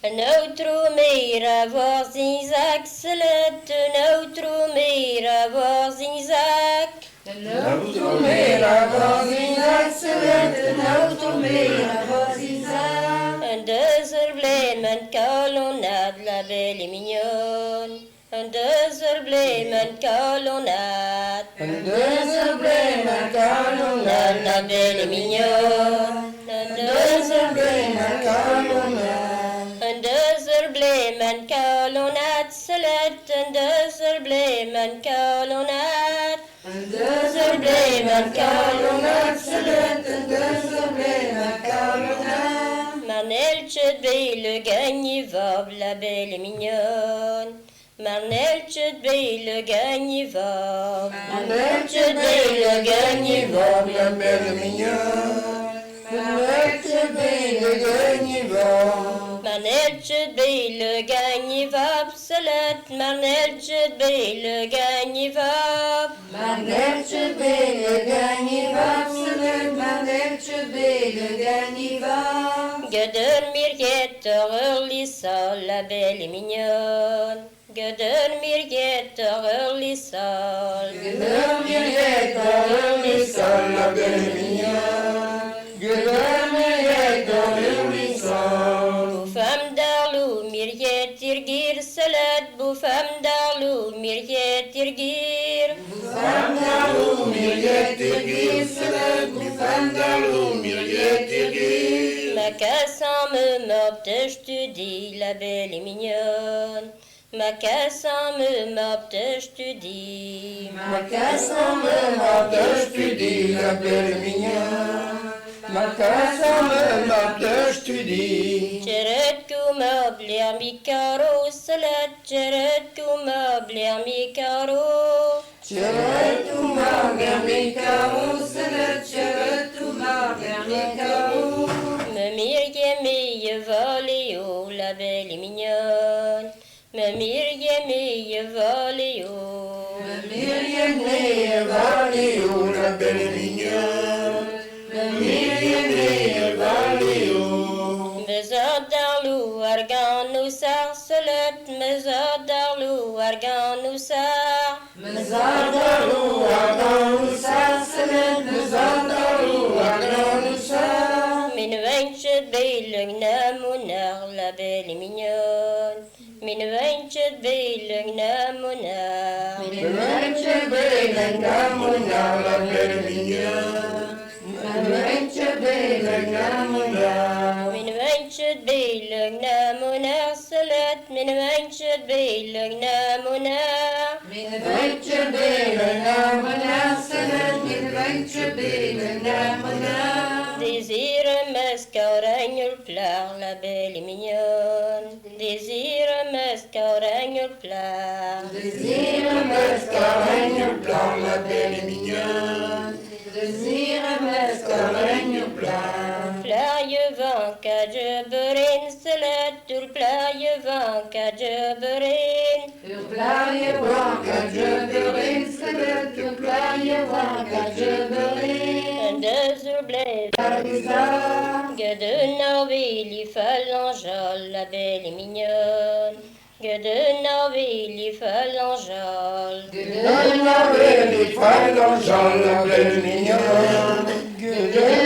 Notre mère voir Isaac, select, notre mère voir Isaac. Notre mère voir Isaac, select, notre mère voir Isaac. Un deux blême, une colonnade, la belle et mignonne. Un deux blême, une colonnade. Un deux blême, un colonnade, La belle et mignonne. Un deux blême, un colonnade. Un deux blême, une colonnade, select, un deux blême, une colonnade. Un deux blême, un colonnade, select, un deux blême, un colonnade. Manel Tchedbé, le gagne vob, la belle et mignonne. Manel Tchedbé, le gagne vob. Manel Tchedbé, le gagne vob, la belle mignonne. Manel Tchedbé, le gagne vob. Manel Tchedbé, le gagne vob, select, Manel Tchedbé, le gagne vob. Manel Tchedbé, le gagne vob, select, Manel Tchedbé, le gagne vob. Gödön mirget ağırlı sal, la belle et mignonne. Gödön mirget ağırlı sal. Gödön mirget ağırlı sal, la belle mignonne. Gödön mirget ağırlı sal. Bu femme darlou mirget irgir salat, bu femme darlou mirget irgir. Bu femme darlou mirget irgir salat, bu femme darlou mirget irgir. Ma casse me mopte, je te dis, la belle et mignonne. Ma casse me mopte, je te dis. Ma casse me mopte, je te dis, la belle et mignonne. Ma casse me mopte, je te dis. Ceret kuma blir mi caro, salat, ceret kuma blir mi caro. Çeretuma gamikaro, salat, çeretuma gamikaro. Me mirgeme voléo, la belle et mignonne. Me mirgeme voléo. Mirjane valio, la belle et mignonne. Mirjane valio. Mezadarlou arganoussar, salat, mezadarlou arganoussar. Mezardarou arganoussar, salat, mezardarou arganoussar. Min ventjet beilugna monar, la belle et mignonne. Min ventjet beilugna monar. Meventje belen gamonar, la belle et mignonne. Meventje belen gamonar. Min ventjet beilugna monar, salat, min ventjet beilugna monar. Meventje belen gamonar, salat, meventje belen gamonar. Désire mascarengue pleure, la belle et mignonne. Désire mascarengue pleure. Désire mascarengue blanc, la belle et mignonne. Désire mascarengue blanc. Pleure vent kajeberin, salat, tul pleure vent kajeberin. Urplaje blanca, je berin, salat, urplaje blanca, je berin. Un deux blé, Bizarre. que de Norville, il fallait la belle et mignonne. Que de Norville, il fallait De Noël, il faut l'argent, la belle mignonne. De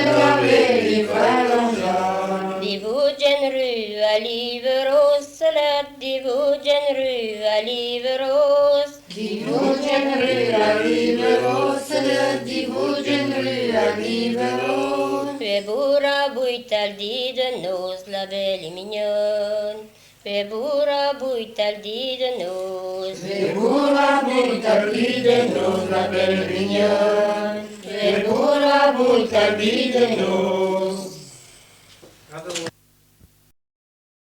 Noël, il faut l'argent. Des Vosges rue à Liveros, salat, des Vosges rue à Liveros. Divugen rue à Liveros, le divugen rue à Liveros. Tu es bourra bouital dit de nos, la belle et mignonne. Tu es bourra bouital dit de nos. C'est pour la bouille de nos, la belle mignonne. C'est pour la bouille de nos.